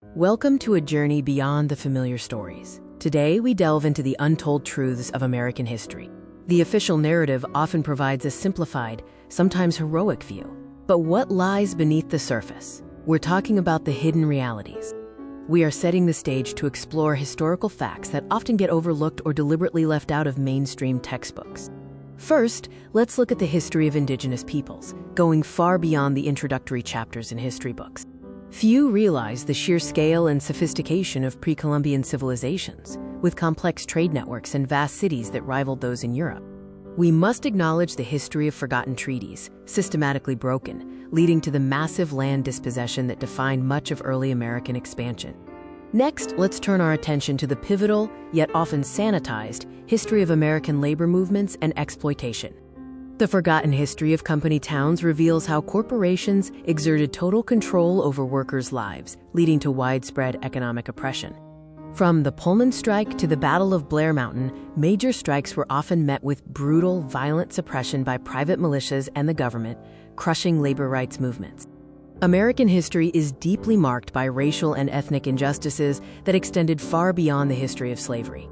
Welcome to a journey beyond the familiar stories. Today, we delve into the untold truths of American history. The official narrative often provides a simplified, sometimes heroic view. But what lies beneath the surface? We're talking about the hidden realities. We are setting the stage to explore historical facts that often get overlooked or deliberately left out of mainstream textbooks. First, let's look at the history of indigenous peoples, going far beyond the introductory chapters in history books. Few realize the sheer scale and sophistication of pre-Columbian civilizations, with complex trade networks and vast cities that rivaled those in Europe. We must acknowledge the history of forgotten treaties, systematically broken, leading to the massive land dispossession that defined much of early American expansion. Next, let's turn our attention to the pivotal, yet often sanitized, history of American labor movements and exploitation. The forgotten history of company towns reveals how corporations exerted total control over workers' lives, leading to widespread economic oppression. From the Pullman strike to the Battle of Blair Mountain, major strikes were often met with brutal, violent suppression by private militias and the government, crushing labor rights movements. American history is deeply marked by racial and ethnic injustices that extended far beyond the history of slavery.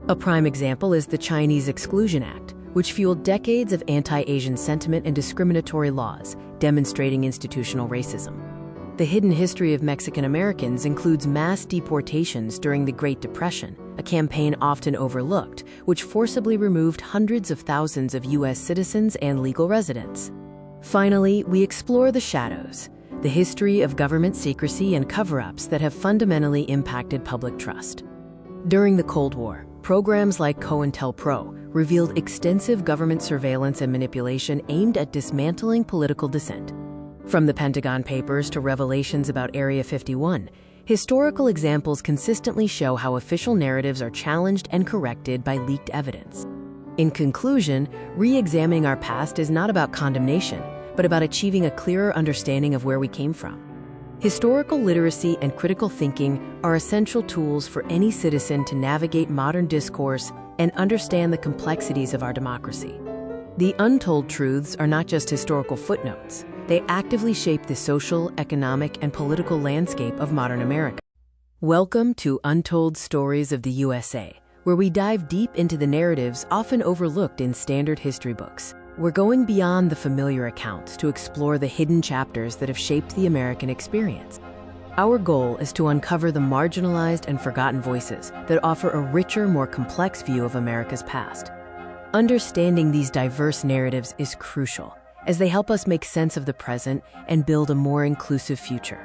A prime example is the Chinese Exclusion Act, which fueled decades of anti-Asian sentiment and discriminatory laws, demonstrating institutional racism. The hidden history of Mexican Americans includes mass deportations during the Great Depression, a campaign often overlooked, which forcibly removed hundreds of thousands of U.S. citizens and legal residents. Finally, we explore the shadows, the history of government secrecy and cover-ups that have fundamentally impacted public trust. During the Cold War, programs like COINTELPRO revealed extensive government surveillance and manipulation aimed at dismantling political dissent. From the Pentagon Papers to revelations about Area 51, historical examples consistently show how official narratives are challenged and corrected by leaked evidence. In conclusion, re-examining our past is not about condemnation, but about achieving a clearer understanding of where we came from. Historical literacy and critical thinking are essential tools for any citizen to navigate modern discourse and understand the complexities of our democracy. The untold truths are not just historical footnotes. They actively shape the social, economic, and political landscape of modern America. Welcome to Untold Stories of the USA, where we dive deep into the narratives often overlooked in standard history books. We're going beyond the familiar accounts to explore the hidden chapters that have shaped the American experience. Our goal is to uncover the marginalized and forgotten voices that offer a richer, more complex view of America's past. Understanding these diverse narratives is crucial, as they help us make sense of the present and build a more inclusive future.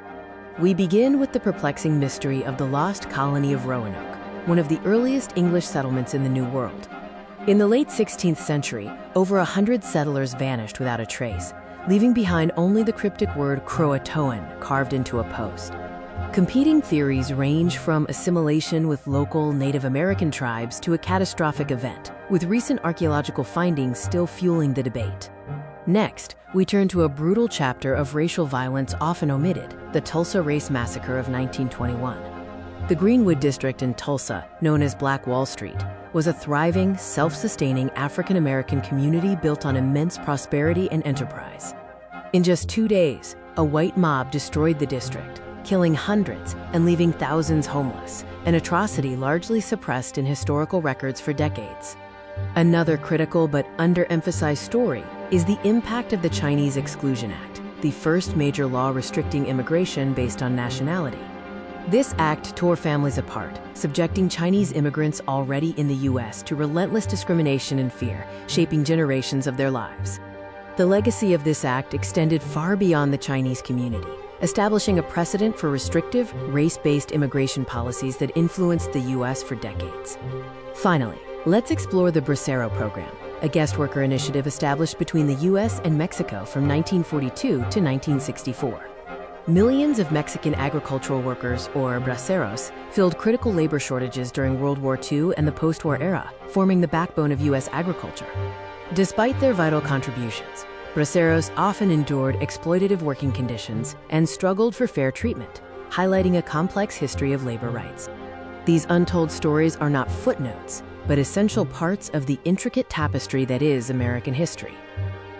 We begin with the perplexing mystery of the lost colony of Roanoke, one of the earliest English settlements in the New World. In the late 16th century, over 100 settlers vanished without a trace, leaving behind only the cryptic word Croatoan carved into a post. Competing theories range from assimilation with local Native American tribes to a catastrophic event, with recent archaeological findings still fueling the debate. Next, we turn to a brutal chapter of racial violence often omitted, the Tulsa Race Massacre of 1921. The Greenwood district in Tulsa, known as Black Wall Street, was a thriving, self-sustaining African-American community built on immense prosperity and enterprise. In just 2 days, a white mob destroyed the district, killing hundreds and leaving thousands homeless, an atrocity largely suppressed in historical records for decades. Another critical but underemphasized story is the impact of the Chinese Exclusion Act, the first major law restricting immigration based on nationality. This act tore families apart, subjecting Chinese immigrants already in the U.S. to relentless discrimination and fear, shaping generations of their lives. The legacy of this act extended far beyond the Chinese community, establishing a precedent for restrictive, race-based immigration policies that influenced the U.S. for decades. Finally, let's explore the Bracero Program, a guest worker initiative established between the U.S. and Mexico from 1942 to 1964. Millions of Mexican agricultural workers, or braceros, filled critical labor shortages during World War II and the post-war era, forming the backbone of U.S. agriculture. Despite their vital contributions, braceros often endured exploitative working conditions and struggled for fair treatment, highlighting a complex history of labor rights. These untold stories are not footnotes, but essential parts of the intricate tapestry that is American history.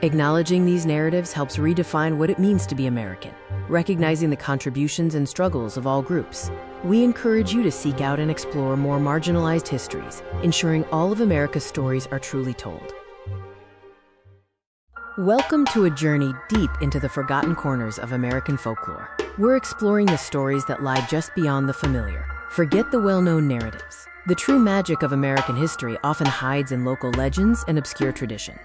Acknowledging these narratives helps redefine what it means to be American, recognizing the contributions and struggles of all groups. We encourage you to seek out and explore more marginalized histories, ensuring all of America's stories are truly told. Welcome to a journey deep into the forgotten corners of American folklore. We're exploring the stories that lie just beyond the familiar. Forget the well-known narratives. The true magic of American history often hides in local legends and obscure tradition.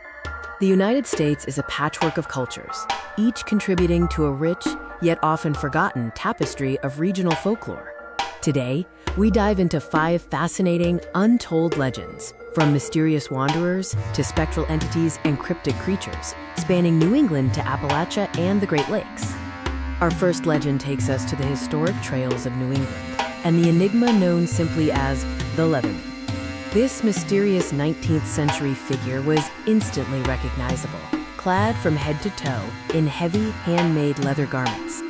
The United States is a patchwork of cultures, each contributing to a rich, yet often forgotten tapestry of regional folklore. Today, we dive into 5 fascinating, untold legends, from mysterious wanderers to spectral entities and cryptic creatures, spanning New England to Appalachia and the Great Lakes. Our first legend takes us to the historic trails of New England and the enigma known simply as the Leatherman. This mysterious 19th century figure was instantly recognizable, clad from head to toe in heavy, handmade leather garments.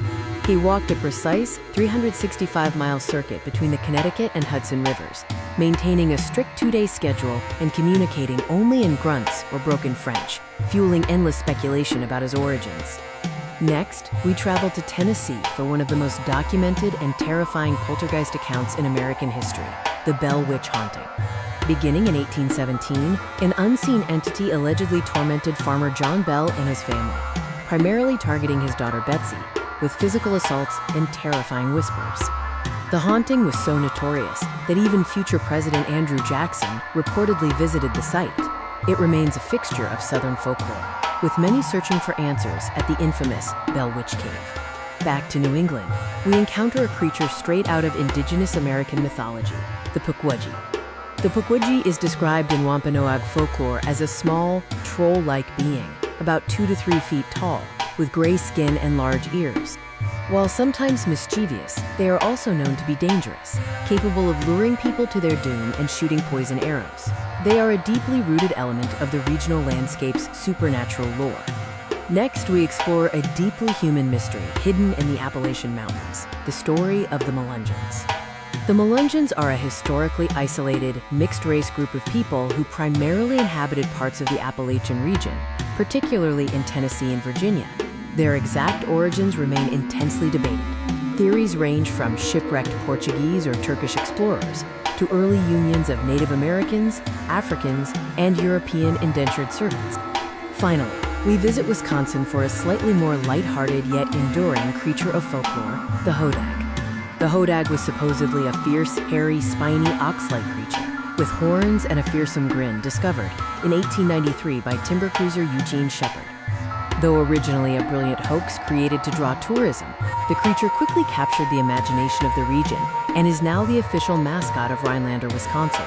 He walked a precise 365-mile circuit between the Connecticut and Hudson rivers, maintaining a strict 2-day schedule and communicating only in grunts or broken French, fueling endless speculation about his origins. Next, we travel to Tennessee for one of the most documented and terrifying poltergeist accounts in American history, the Bell Witch haunting. Beginning in 1817, an unseen entity allegedly tormented farmer John Bell and his family, primarily targeting his daughter Betsy, with physical assaults and terrifying whispers. The haunting was so notorious that even future President Andrew Jackson reportedly visited the site. It remains a fixture of Southern folklore, with many searching for answers at the infamous Bell Witch Cave. Back to New England, we encounter a creature straight out of indigenous American mythology, the Pukwudgie. The Pukwudgie is described in Wampanoag folklore as a small, troll-like being, about 2 to 3 feet tall, with gray skin and large ears. While sometimes mischievous, they are also known to be dangerous, capable of luring people to their doom and shooting poison arrows. They are a deeply rooted element of the regional landscape's supernatural lore. Next, we explore a deeply human mystery hidden in the Appalachian Mountains, the story of the Melungeons. The Melungeons are a historically isolated, mixed-race group of people who primarily inhabited parts of the Appalachian region, particularly in Tennessee and Virginia. Their exact origins remain intensely debated. Theories range from shipwrecked Portuguese or Turkish explorers to early unions of Native Americans, Africans, and European indentured servants. Finally, we visit Wisconsin for a slightly more lighthearted yet enduring creature of folklore, the hodag. The hodag was supposedly a fierce, hairy, spiny, ox-like creature with horns and a fearsome grin discovered in 1893 by timber cruiser Eugene Shepard. Though originally a brilliant hoax created to draw tourism, the creature quickly captured the imagination of the region and is now the official mascot of Rhinelander, Wisconsin.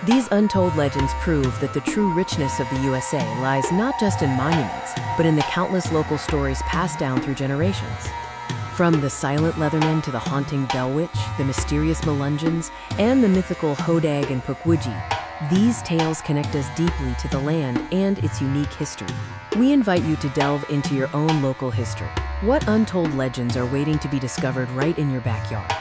These untold legends prove that the true richness of the USA lies not just in monuments, but in the countless local stories passed down through generations. From the silent Leatherman to the haunting Bell Witch, the mysterious Melungeons, and the mythical hodag and Pukwudgie, these tales connect us deeply to the land and its unique history. We invite you to delve into your own local history. What untold legends are waiting to be discovered right in your backyard?